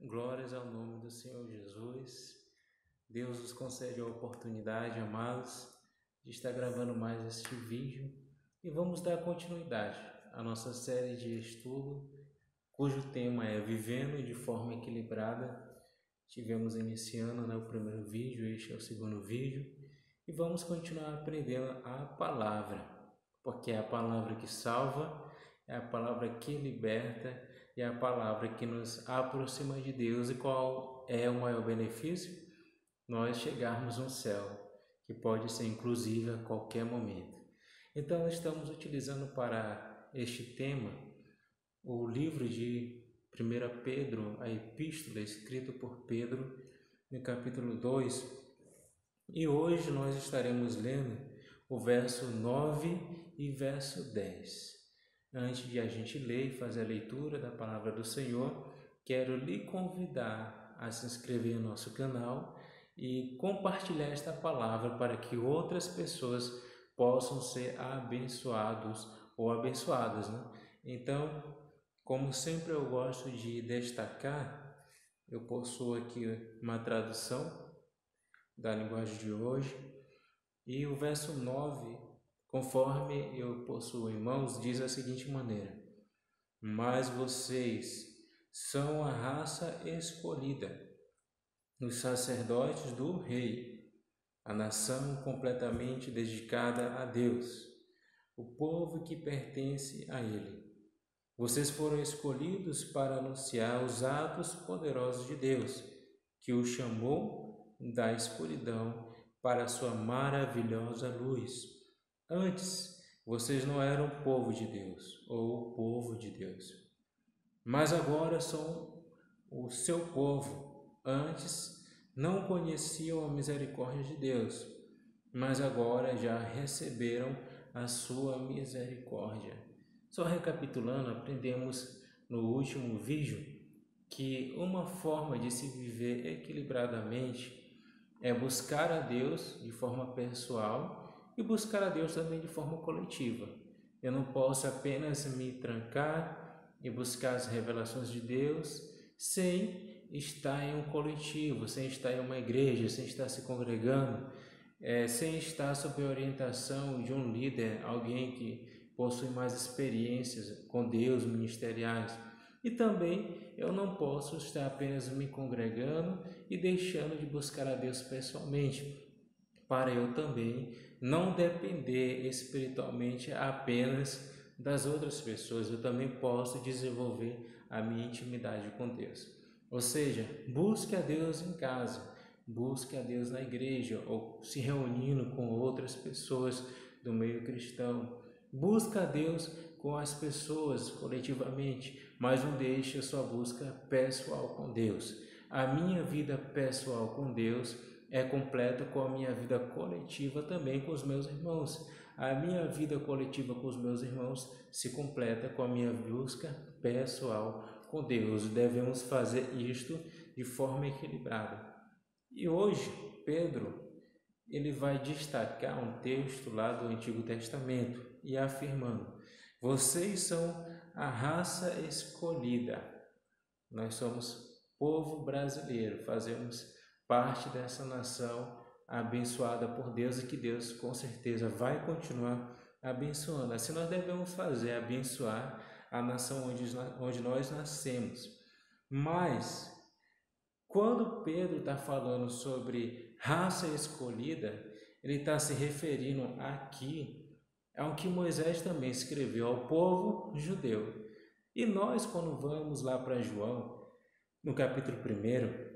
Glórias ao nome do Senhor Jesus. Deus nos concede a oportunidade, amados, de estar gravando mais este vídeo e vamos dar continuidade à nossa série de estudo, cujo tema é Vivendo de Forma Equilibrada. Tivemos iniciando o primeiro vídeo, este é o segundo vídeo, e vamos continuar aprendendo a palavra, porque é a palavra que salva, é a palavra que liberta, é a palavra que nos aproxima de Deus. E qual é o maior benefício? Nós chegarmos no céu, que pode ser inclusive a qualquer momento. Então estamos utilizando para este tema o livro de 1 Pedro, a epístola escrita por Pedro, no capítulo 2. E hoje nós estaremos lendo o verso 9 e verso 10. Antes de a gente ler e fazer a leitura da palavra do Senhor, quero lhe convidar a se inscrever no nosso canal e compartilhar esta palavra para que outras pessoas possam ser abençoados ou abençoadas, né? Então, como sempre eu gosto de destacar, eu possuo aqui uma tradução da linguagem de hoje, e o verso 9, conforme eu possuo em mãos, diz da seguinte maneira: mas vocês são a raça escolhida, os sacerdotes do Rei, a nação completamente dedicada a Deus, o povo que pertence a Ele. Vocês foram escolhidos para anunciar os atos poderosos de Deus, que o chamou da escuridão para a sua maravilhosa luz. Antes, vocês não eram povo de Deus, ou povo de Deus, mas agora são o seu povo. Antes, não conheciam a misericórdia de Deus, mas agora já receberam a sua misericórdia. Só recapitulando, aprendemos no último vídeo que uma forma de se viver equilibradamente é buscar a Deus de forma pessoal e buscar a Deus também de forma coletiva. Eu não posso apenas me trancar e buscar as revelações de Deus sem estar em um coletivo, sem estar em uma igreja, sem estar se congregando, sem estar sob a orientação de um líder, alguém que possui mais experiências com Deus, ministeriais. E também eu não posso estar apenas me congregando e deixando de buscar a Deus pessoalmente, para eu também não depender espiritualmente apenas das outras pessoas. Eu também posso desenvolver a minha intimidade com Deus. Ou seja, busque a Deus em casa, busque a Deus na igreja ou se reunindo com outras pessoas do meio cristão. Busque a Deus com as pessoas coletivamente, mas não deixe a sua busca pessoal com Deus. A minha vida pessoal com Deus é completa com a minha vida coletiva também com os meus irmãos. A minha vida coletiva com os meus irmãos se completa com a minha busca pessoal com Deus. Devemos fazer isto de forma equilibrada. E hoje, Pedro, ele vai destacar um texto lá do Antigo Testamento e afirmando: vocês são a raça escolhida. Nós somos povo brasileiro, fazemos parte dessa nação abençoada por Deus e que Deus com certeza vai continuar abençoando. Assim nós devemos fazer, abençoar a nação onde nós nascemos. Mas quando Pedro está falando sobre raça escolhida, ele está se referindo aqui ao que Moisés também escreveu ao povo judeu. E nós, quando vamos lá para João, no capítulo 1,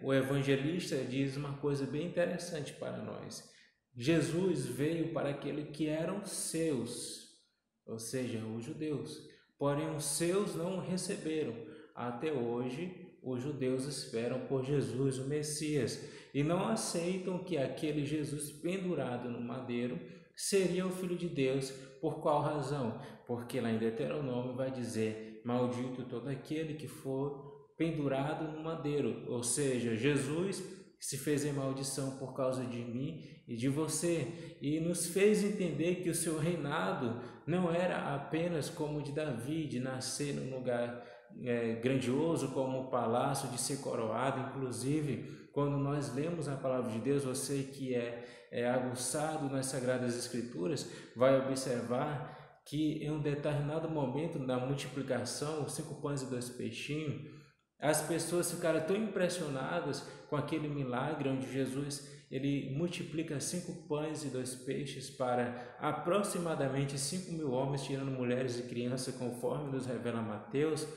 o evangelista diz uma coisa bem interessante para nós. Jesus veio para aquele que eram seus, ou seja, os judeus. Porém, os seus não o receberam. Até hoje, os judeus esperam por Jesus, o Messias, e não aceitam que aquele Jesus pendurado no madeiro seria o Filho de Deus. Por qual razão? Porque lá em Deuteronômio vai dizer: maldito todo aquele que for pendurado no madeiro. Ou seja, Jesus se fez em maldição por causa de mim e de você, e nos fez entender que o seu reinado não era apenas como o de Davi, de nascer num lugar grandioso como o palácio de ser coroado. Inclusive, quando nós lemos a palavra de Deus, você que é aguçado nas Sagradas Escrituras vai observar que em um determinado momento da multiplicação, 5 pães e 2 peixinhos, as pessoas ficaram tão impressionadas com aquele milagre onde Jesus ele multiplica 5 pães e 2 peixes para aproximadamente 5.000 homens, tirando mulheres e crianças, conforme nos revela Mateus,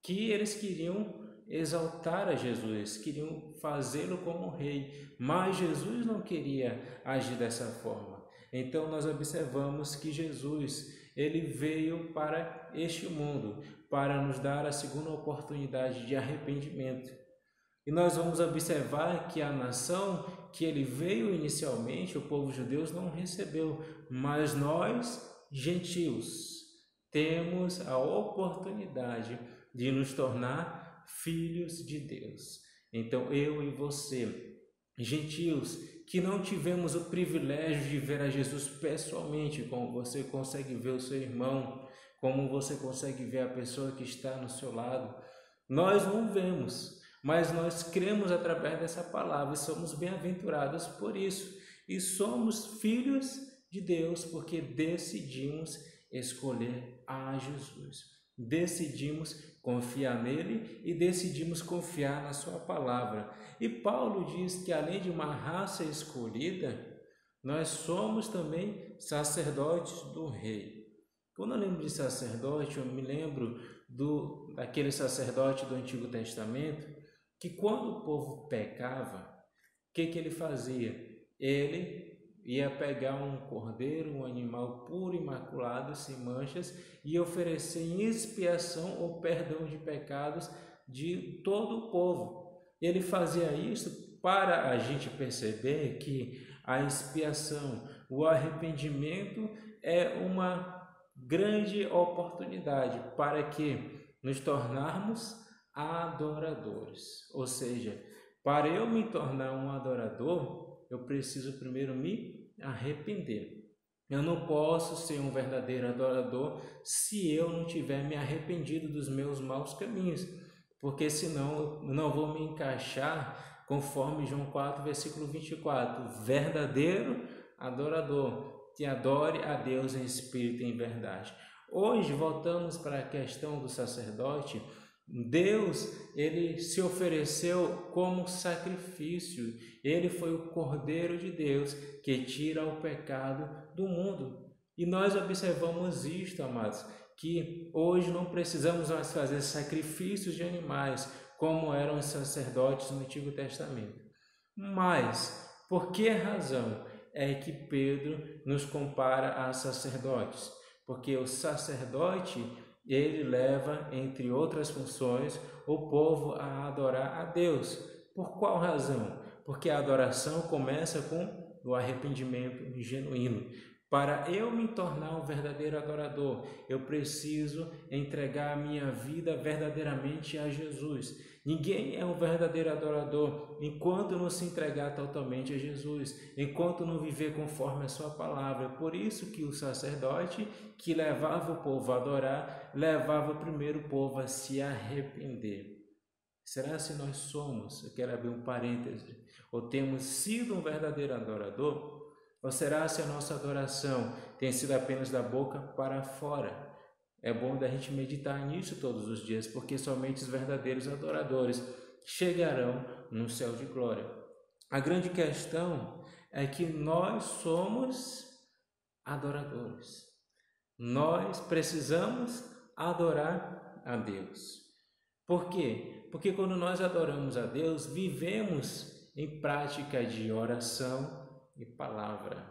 que eles queriam exaltar a Jesus, queriam fazê-lo como rei, mas Jesus não queria agir dessa forma. Então nós observamos que Jesus ele veio para este mundo para nos dar a segunda oportunidade de arrependimento. E nós vamos observar que a nação que ele veio inicialmente, o povo judeu não recebeu, mas nós, gentios, temos a oportunidade de nos tornar filhos de Deus. Então eu e você, gentios, que não tivemos o privilégio de ver a Jesus pessoalmente, como você consegue ver o seu irmão, como você consegue ver a pessoa que está no seu lado, nós não vemos, mas nós cremos através dessa palavra e somos bem-aventurados por isso. E somos filhos de Deus porque decidimos escolher a Jesus. Decidimos confiar nele e decidimos confiar na sua palavra. E Paulo diz que além de uma raça escolhida, nós somos também sacerdotes do rei. Quando eu lembro de sacerdote, eu me lembro daquele sacerdote do Antigo Testamento que quando o povo pecava, o que ele fazia? Ele ia pegar um cordeiro, um animal puro, imaculado, sem manchas, e oferecer em expiação ou perdão de pecados de todo o povo. Ele fazia isso para a gente perceber que a expiação, o arrependimento é uma grande oportunidade para que nos tornarmos adoradores. Ou seja, para eu me tornar um adorador, eu preciso primeiro me arrepender. Eu não posso ser um verdadeiro adorador se eu não tiver me arrependido dos meus maus caminhos, porque senão eu não vou me encaixar conforme João 4, versículo 24. Verdadeiro adorador, que adore a Deus em espírito e em verdade. Hoje voltamos para a questão do sacerdote. Deus, ele se ofereceu como sacrifício. Ele foi o Cordeiro de Deus que tira o pecado do mundo. E nós observamos isto, amados, que hoje não precisamos mais fazer sacrifícios de animais como eram os sacerdotes no Antigo Testamento. Mas, por que razão é que Pedro nos compara a sacerdotes? Porque o sacerdote ele leva, entre outras funções, o povo a adorar a Deus. Por qual razão? Porque a adoração começa com o arrependimento genuíno. Para eu me tornar um verdadeiro adorador, eu preciso entregar a minha vida verdadeiramente a Jesus. Ninguém é um verdadeiro adorador enquanto não se entregar totalmente a Jesus, enquanto não viver conforme a sua palavra. Por isso que o sacerdote que levava o povo a adorar, levava primeiro o povo a se arrepender. Será se nós somos, eu quero abrir um parêntese, ou temos sido um verdadeiro adorador? Ou será se a nossa adoração tem sido apenas da boca para fora? É bom da gente meditar nisso todos os dias, porque somente os verdadeiros adoradores chegarão no céu de glória. A grande questão é que nós somos adoradores. Nós precisamos adorar a Deus. Por quê? Porque quando nós adoramos a Deus, vivemos em prática de oração e palavra.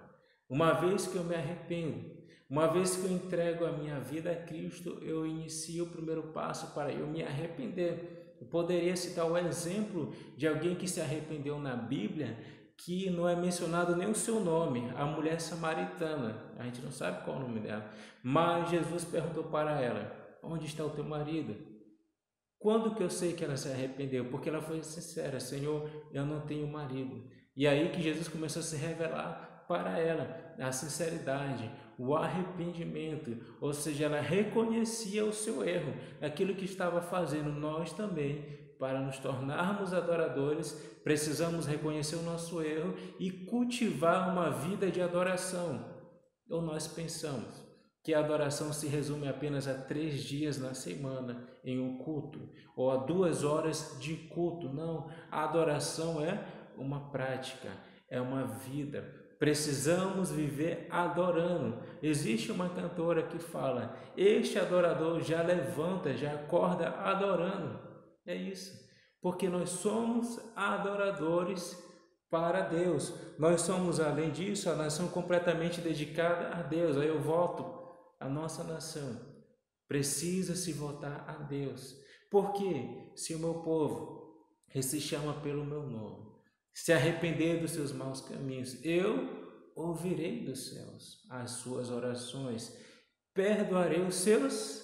Uma vez que eu me arrependo, uma vez que eu entrego a minha vida a Cristo, eu inicio o primeiro passo para eu me arrepender. Eu poderia citar o exemplo de alguém que se arrependeu na Bíblia, que não é mencionado nem o seu nome, a mulher samaritana. A gente não sabe qual é o nome dela, mas Jesus perguntou para ela: onde está o teu marido? Quando que eu sei que ela se arrependeu? Porque ela foi sincera: Senhor, eu não tenho marido. E aí que Jesus começou a se revelar para ela a sinceridade, o arrependimento, ou seja, ela reconhecia o seu erro, aquilo que estava fazendo. Nós também, para nos tornarmos adoradores, precisamos reconhecer o nosso erro e cultivar uma vida de adoração. Ou nós pensamos que a adoração se resume apenas a 3 dias na semana em um culto, ou a 2 horas de culto. Não, a adoração é uma prática, é uma vida. Precisamos viver adorando. Existe uma cantora que fala: este adorador já levanta, já acorda adorando. É isso, porque nós somos adoradores para Deus. Nós somos, além disso, a nação completamente dedicada a Deus. Aí eu volto. A nossa nação precisa se voltar a Deus. Porque se o meu povo, que se chama pelo meu nome, se arrepender dos seus maus caminhos, eu ouvirei dos céus as suas orações, perdoarei os seus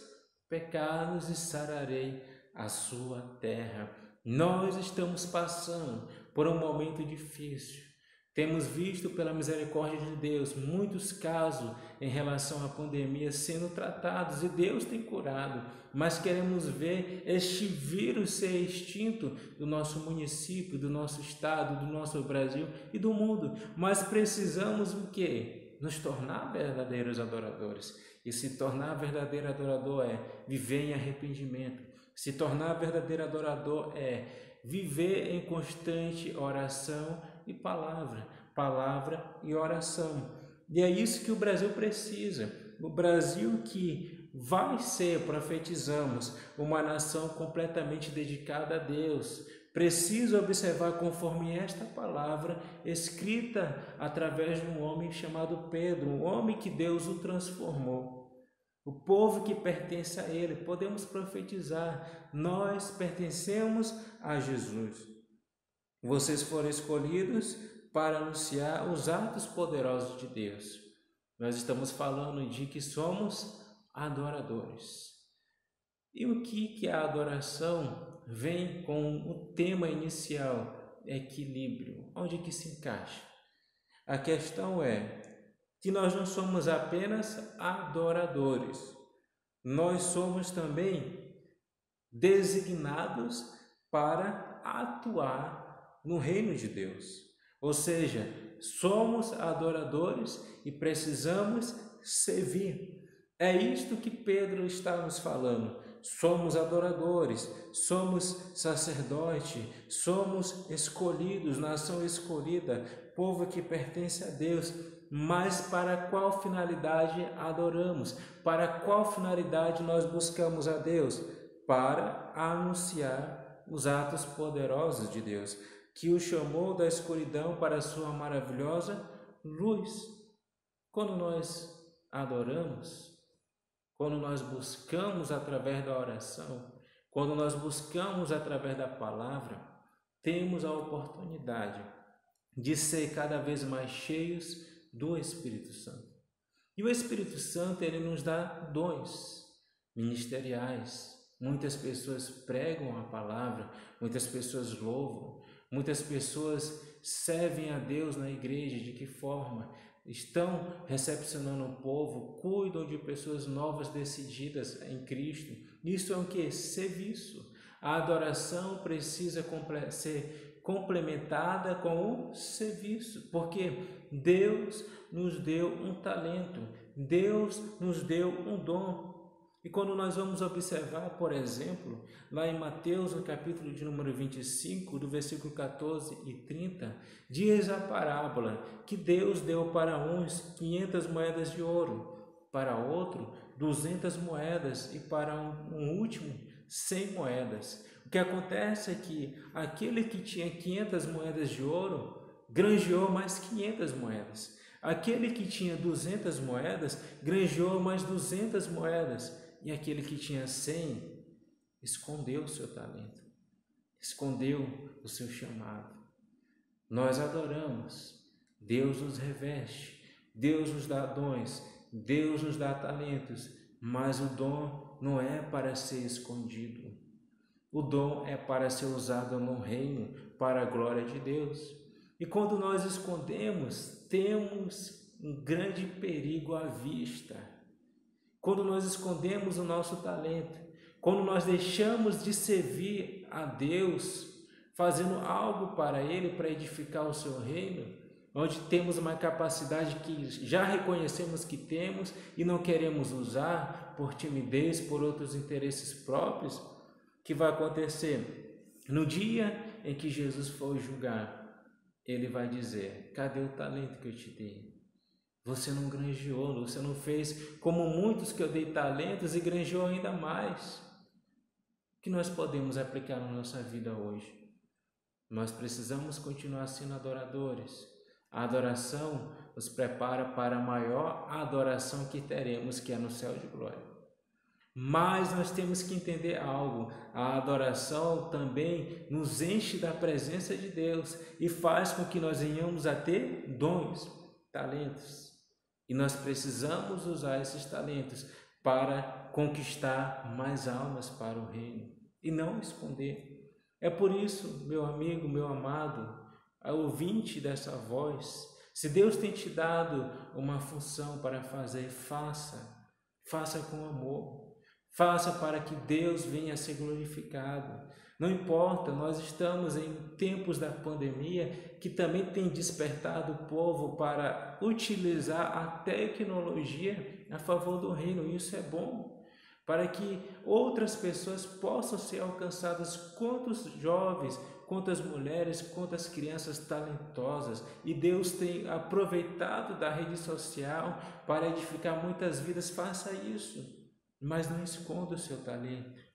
pecados e sararei a sua terra. Nós estamos passando por um momento difícil. Temos visto, pela misericórdia de Deus, muitos casos em relação à pandemia sendo tratados, e Deus tem curado, mas queremos ver este vírus ser extinto do nosso município, do nosso estado, do nosso Brasil e do mundo. Mas precisamos o quê? Nos tornar verdadeiros adoradores. E se tornar verdadeiro adorador é viver em arrependimento. Se tornar verdadeiro adorador é viver em constante oração e palavra e oração. E é isso que o Brasil precisa. O Brasil que vai ser, profetizamos, uma nação completamente dedicada a Deus, precisa observar conforme esta palavra escrita através de um homem chamado Pedro, um homem que Deus o transformou. O povo que pertence a Ele, podemos profetizar, nós pertencemos a Jesus. Vocês foram escolhidos para anunciar os atos poderosos de Deus. Nós estamos falando de que somos adoradores. E o que a adoração vem com o tema inicial, equilíbrio? Onde que se encaixa? A questão é que nós não somos apenas adoradores, nós somos também designados para atuar no reino de Deus. Ou seja, somos adoradores e precisamos servir. É isto que Pedro está nos falando. Somos adoradores, somos sacerdote, somos escolhidos, nação escolhida, povo que pertence a Deus. Mas para qual finalidade adoramos? Para qual finalidade nós buscamos a Deus? Para anunciar os atos poderosos de Deus, que o chamou da escuridão para a sua maravilhosa luz. Quando nós adoramos, quando nós buscamos através da oração, quando nós buscamos através da palavra, temos a oportunidade de ser cada vez mais cheios do Espírito Santo. E o Espírito Santo, ele nos dá dons ministeriais. Muitas pessoas pregam a palavra, muitas pessoas louvam, muitas pessoas servem a Deus na igreja. De que forma? Estão recepcionando o povo, cuidam de pessoas novas decididas em Cristo. Isso é o que? Serviço. A adoração precisa ser complementada com o serviço, porque Deus nos deu um talento, Deus nos deu um dom. E quando nós vamos observar, por exemplo, lá em Mateus, no capítulo de número 25, do versículo 14 e 30, diz a parábola que Deus deu para uns 500 moedas de ouro, para outro 200 moedas e para um último 100 moedas. O que acontece é que aquele que tinha 500 moedas de ouro granjeou mais 500 moedas. Aquele que tinha 200 moedas granjeou mais 200 moedas. E aquele que tinha 100 escondeu o seu talento, escondeu o seu chamado. Nós adoramos, Deus nos reveste, Deus nos dá dons, Deus nos dá talentos, mas o dom não é para ser escondido. O dom é para ser usado no reino, para a glória de Deus. E quando nós escondemos, temos um grande perigo à vista. Quando nós escondemos o nosso talento, quando nós deixamos de servir a Deus, fazendo algo para Ele, para edificar o seu reino, onde temos uma capacidade que já reconhecemos que temos e não queremos usar por timidez, por outros interesses próprios, o que vai acontecer? No dia em que Jesus for julgar, Ele vai dizer: cadê o talento que eu te dei? Você não granjeou, você não fez como muitos que eu dei talentos e granjeou ainda mais. O que nós podemos aplicar na nossa vida hoje? Nós precisamos continuar sendo adoradores. A adoração nos prepara para a maior adoração que teremos, que é no céu de glória. Mas nós temos que entender algo: a adoração também nos enche da presença de Deus e faz com que nós venhamos a ter dons, talentos. E nós precisamos usar esses talentos para conquistar mais almas para o reino e não esconder. É por isso, meu amigo, meu amado, ouvinte dessa voz, se Deus tem te dado uma função para fazer, faça com amor, faça para que Deus venha a ser glorificado. Não importa, nós estamos em tempos da pandemia que também tem despertado o povo para utilizar a tecnologia a favor do reino. Isso é bom, para que outras pessoas possam ser alcançadas, quantos jovens, quantas mulheres, quantas crianças talentosas. E Deus tem aproveitado da rede social para edificar muitas vidas. Faça isso, mas não esconda o seu talento.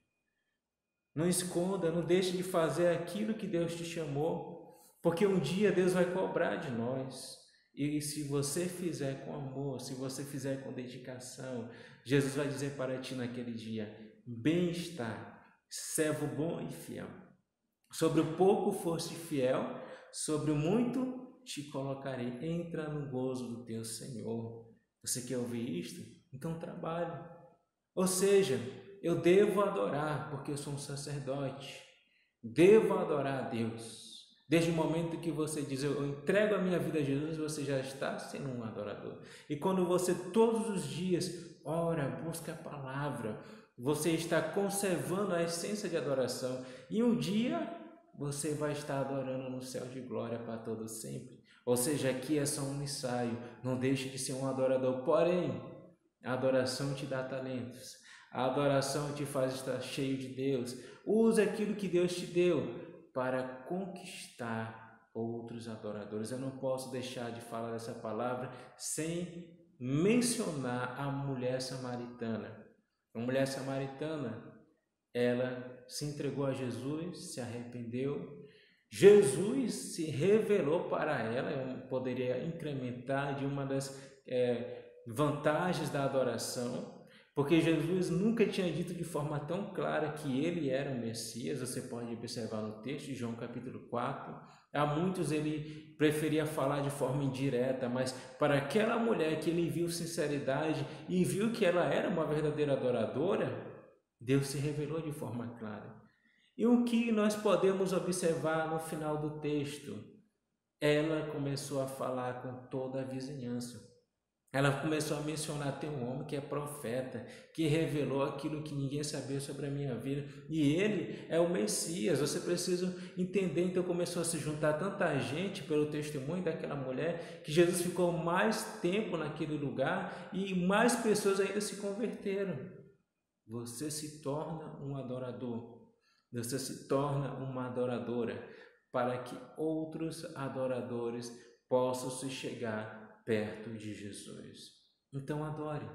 Não esconda, não deixe de fazer aquilo que Deus te chamou, porque um dia Deus vai cobrar de nós. E se você fizer com amor, se você fizer com dedicação, Jesus vai dizer para ti naquele dia: bem está, servo bom e fiel. Sobre o pouco foste fiel, sobre o muito te colocarei. Entra no gozo do teu Senhor. Você quer ouvir isto? Então trabalhe. Ou seja, eu devo adorar porque eu sou um sacerdote. Devo adorar a Deus. Desde o momento que você diz: eu entrego a minha vida a Jesus, você já está sendo um adorador. E quando você todos os dias ora, busca a palavra, você está conservando a essência de adoração. E um dia você vai estar adorando no céu de glória para todo sempre. Ou seja, aqui é só um ensaio. Não deixe de ser um adorador. Porém, a adoração te dá talentos. A adoração te faz estar cheio de Deus. Use aquilo que Deus te deu para conquistar outros adoradores. Eu não posso deixar de falar dessa palavra sem mencionar a mulher samaritana. A mulher samaritana, ela se entregou a Jesus, se arrependeu. Jesus se revelou para ela. Eu poderia incrementar de uma das vantagens da adoração, porque Jesus nunca tinha dito de forma tão clara que ele era o Messias. Você pode observar no texto de João capítulo 4. A muitos ele preferia falar de forma indireta, mas para aquela mulher que ele viu sinceridade e viu que ela era uma verdadeira adoradora, Deus se revelou de forma clara. E o que nós podemos observar no final do texto? Ela começou a falar com toda a vizinhança. Ela começou a mencionar: tem um homem que é profeta, que revelou aquilo que ninguém sabia sobre a minha vida, e ele é o Messias. Você precisa entender. Então começou a se juntar tanta gente pelo testemunho daquela mulher, que Jesus ficou mais tempo naquele lugar e mais pessoas ainda se converteram. Você se torna um adorador, você se torna uma adoradora, para que outros adoradores possam se chegar perto de Jesus. Então adore,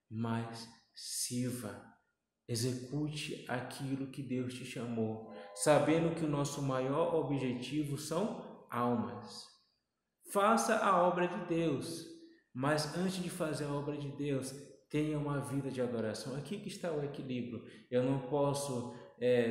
mas sirva, execute aquilo que Deus te chamou, sabendo que o nosso maior objetivo são almas. Faça a obra de Deus, mas antes de fazer a obra de Deus, tenha uma vida de adoração. Aqui que está o equilíbrio. Eu não posso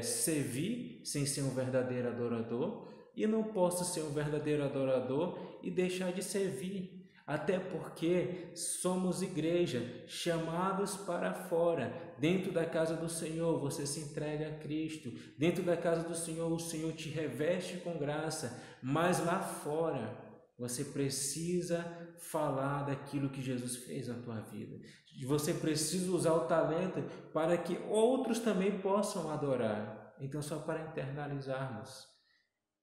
servir sem ser um verdadeiro adorador, e não posso ser um verdadeiro adorador e deixar de servir. Até porque somos igreja, chamados para fora. Dentro da casa do Senhor você se entrega a Cristo. Dentro da casa do Senhor o Senhor te reveste com graça. Mas lá fora Você precisa falar daquilo que Jesus fez na tua vida. Você precisa usar o talento para que outros também possam adorar. Então, só para internalizarmos,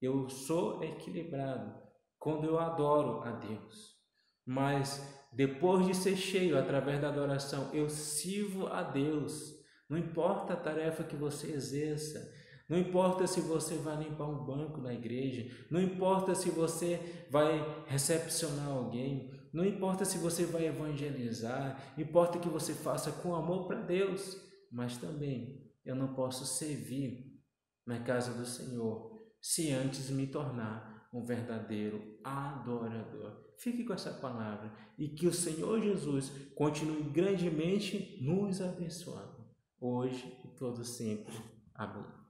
eu sou equilibrado quando eu adoro a Deus. Mas depois de ser cheio através da adoração, eu sirvo a Deus. Não importa a tarefa que você exerça, não importa se você vai limpar um banco na igreja, não importa se você vai recepcionar alguém, não importa se você vai evangelizar, importa que você faça com amor para Deus. Mas também eu não posso servir na casa do Senhor se antes me tornar um verdadeiro adorador. Fique com essa palavra e que o Senhor Jesus continue grandemente nos abençoando, hoje e todo sempre. Amém.